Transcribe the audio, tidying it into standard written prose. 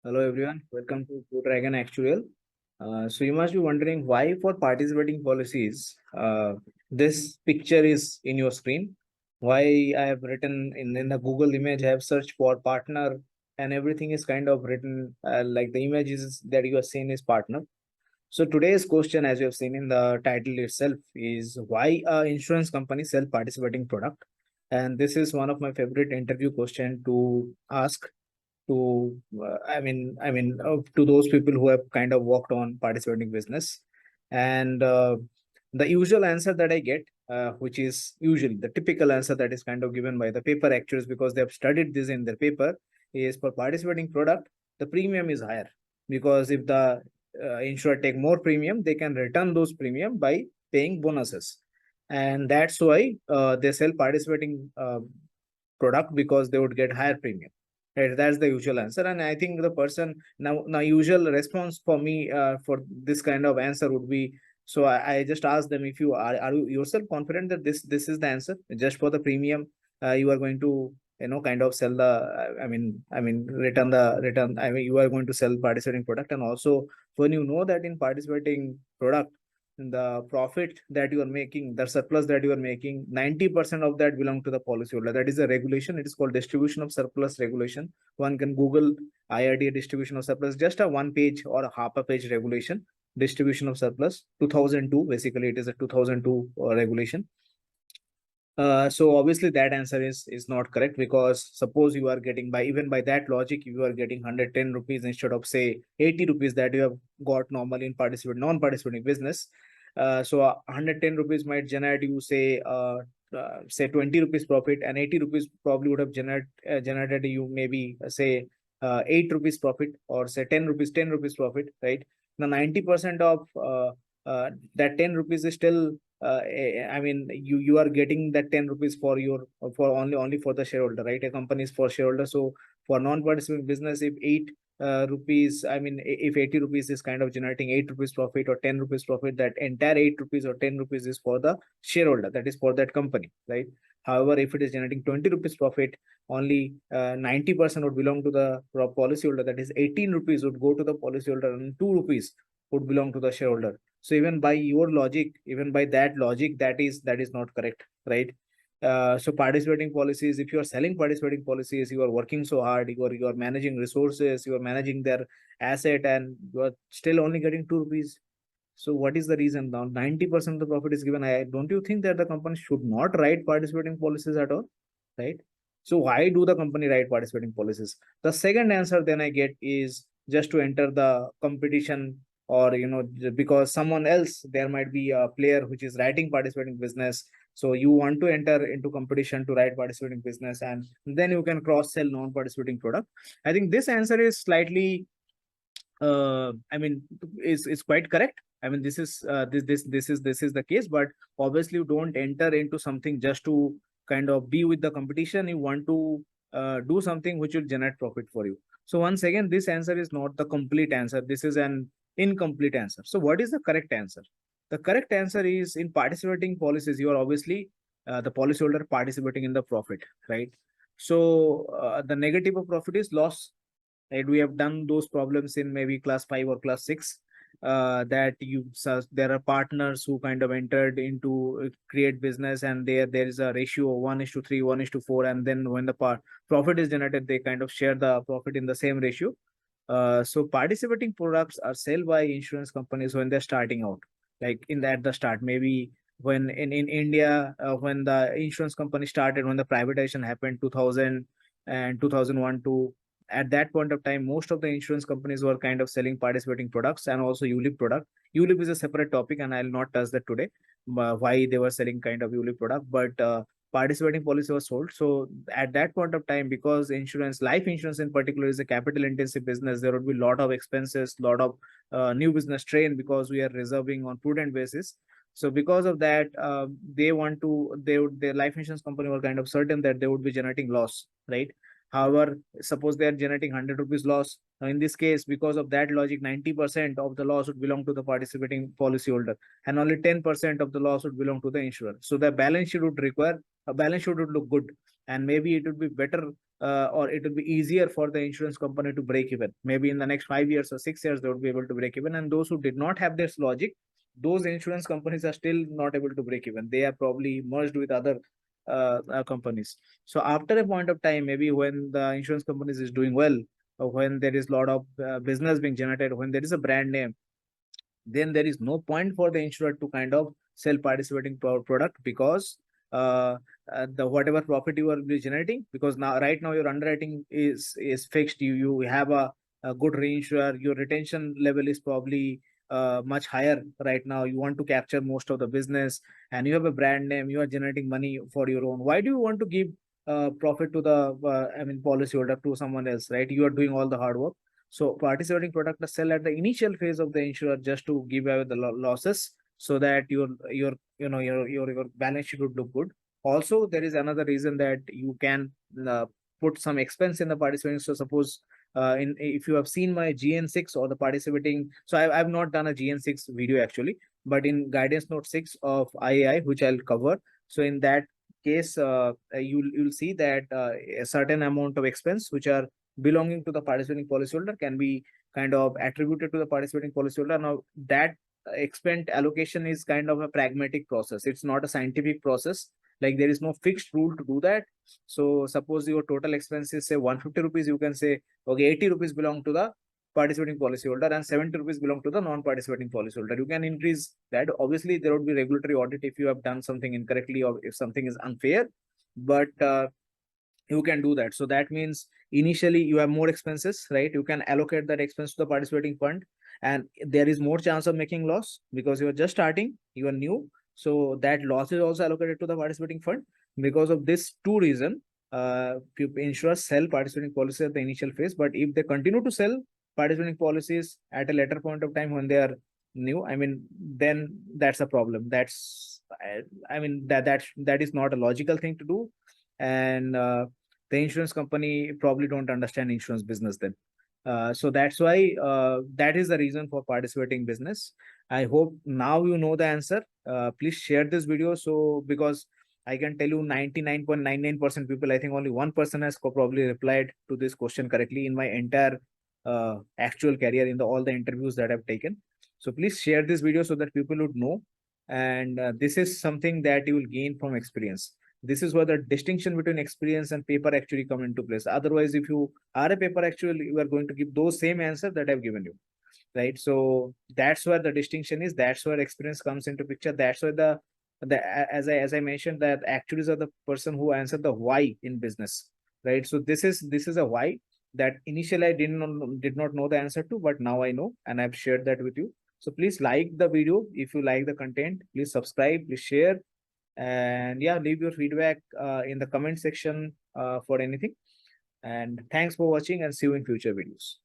Hello everyone, welcome to Blue Dragon Actuarial. So you must be wondering why for participating policies, this picture is in your screen. Why I have written in the Google image, I have searched for partner and everything is kind of written like the images that you are seeing is partner. So today's question, as you have seen in the title itself, is why a insurance company sell participating product? And this is one of my favorite interview question to ask to to those people who have kind of worked on participating business. And the usual answer that I get, which is usually the typical answer that is kind of given by the paper actuaries because they have studied this in their paper, is for participating product the premium is higher, because if the insurer take more premium, they can return those premium by paying bonuses, and that's why they sell participating product, because they would get higher premium. Right, that's the usual answer. And I think the person now usual response for me for this kind of answer would be, so I just ask them, if you are you yourself confident that this is the answer, just for the premium you are going to kind of sell the return, you are going to sell participating product. And also, when you know that in participating product, the profit that you are making, the surplus that you are making, 90% of that belong to the policyholder. That is a regulation. It is called distribution of surplus regulation. One can Google IRDA distribution of surplus, just a one page or a half a page regulation. Distribution of surplus 2002, basically it is a 2002 regulation. So obviously that answer is not correct, because suppose you are getting, by even by that logic, you are getting 110 rupees instead of say 80 rupees that you have got normally in non-participating business. So 110 rupees might generate you say 20 rupees profit, and 80 rupees probably would have generated you maybe say 8 rupees profit, or say 10 rupees profit, right? Now 90% of that 10 rupees is still you are getting that 10 rupees for your, for only for the shareholder, right? A company is for shareholder. So for non-participating business, if 8 rupees, if 80 rupees is kind of generating 8 rupees profit or 10 rupees profit, that entire 8 rupees or 10 rupees is for the shareholder, that is for that company, right? However, if it is generating 20 rupees profit, only 90% would belong to the policyholder, that is 18 rupees would go to the policyholder, and 2 rupees would belong to the shareholder. So even by your logic, even by that logic, that is not correct, right? So participating policies, if you are selling participating policies, you are working so hard, you are managing resources, you are managing their asset, and you are still only getting 2 rupees. So what is the reason? Now 90% of the profit is given. I don't you think that the company should not write participating policies at all, right? So why do the company write participating policies? The second answer then I get is just to enter the competition, or because someone else, there might be a player which is writing participating business, so you want to enter into competition to write participating business, and then you can cross sell non-participating product. I think this answer is slightly is quite correct. I mean, this is the case, but obviously you don't enter into something just to kind of be with the competition. You want to do something which will generate profit for you. So once again, this answer is not the complete answer. This is an incomplete answer. So what is the correct answer? The correct answer is, in participating policies, you are obviously the policyholder participating in the profit, right? So the negative of profit is loss, right? We have done those problems in maybe class 5 or class 6, that there are partners who kind of entered into create business, and there is a ratio of 1:3, 1:4, and then when the profit is generated, they kind of share the profit in the same ratio. So participating products are sold by insurance companies when they're starting out, like at the start, maybe when in India, when the insurance company started, when the privatization happened 2000 and 2001 to, at that point of time, most of the insurance companies were kind of selling participating products, and also ULIP product. ULIP is a separate topic, and I'll not touch that today, why they were selling kind of ULIP product, but participating policy was sold. So at that point of time, because life insurance in particular, is a capital intensive business, there would be a lot of expenses, lot of new business strain, because we are reserving on prudent basis. So because of that, their life insurance company were kind of certain that they would be generating loss, right? However, suppose they are generating 100 rupees loss. Now, in this case, because of that logic, 90% of the loss would belong to the participating policyholder, and only 10% of the loss would belong to the insurer. So the balance sheet would look good, and maybe it would be better or it will be easier for the insurance company to break even. Maybe in the next 5 years or 6 years, they would be able to break even. And those who did not have this logic, those insurance companies are still not able to break even. They are probably merged with other companies. So after a point of time, maybe when the insurance companies is doing well, or when there is a lot of business being generated, when there is a brand name, then there is no point for the insurer to kind of sell participating product, because uh, the whatever profit you are be generating, because now right now your underwriting is fixed, you have a good reinsurer, your retention level is probably much higher right now, you want to capture most of the business, and you have a brand name, you are generating money for your own. Why do you want to give profit to the policyholder, to someone else, right? You are doing all the hard work. So participating product are sell at the initial phase of the insurer just to give away the losses, so that your balance sheet would look good. Also, there is another reason that you can put some expense in the participating. So suppose in if you have seen my GN6 or the participating, so I've not done a GN6 video actually, but in guidance note 6 of IAI, which I'll cover. So in that case, you'll see that a certain amount of expense which are belonging to the participating policyholder can be kind of attributed to the participating policyholder. Now, that expense allocation is kind of a pragmatic process. It's not a scientific process. Like there is no fixed rule to do that. So suppose your total expense is say 150 rupees, you can say, okay, 80 rupees belong to the participating policyholder and 70 rupees belong to the non-participating policyholder. You can increase that. Obviously, there would be regulatory audit if you have done something incorrectly or if something is unfair. But you can do that. So that means initially you have more expenses, right? You can allocate that expense to the participating fund, and there is more chance of making loss because you are just starting, you are new. So that loss is also allocated to the participating fund. Because of this two reason, insurers sell participating policies at the initial phase, but if they continue to sell participating policies at a later point of time when they are new, then that's a problem. That is not a logical thing to do. And the insurance company probably don't understand insurance business then. So that's why that is the reason for participating business. I hope now you know the answer. Please share this video. So because I can tell you 99.99% people, I think only one person has probably replied to this question correctly in my entire actual career in all the interviews that I've taken. So please share this video so that people would know. And this is something that you will gain from experience. This is where the distinction between experience and paper actually come into place. Otherwise, if you are a paper actually, you are going to give those same answers that I've given you, right? So that's where the distinction is. That's where experience comes into picture. That's where as I mentioned, that actuaries are the person who answer the why in business, right? So this is a why that initially I did not know the answer to, but now I know, and I've shared that with you. So please like the video if you like the content. Please subscribe. Please share. And yeah, leave your feedback in the comment section for anything. And thanks for watching, and see you in future videos.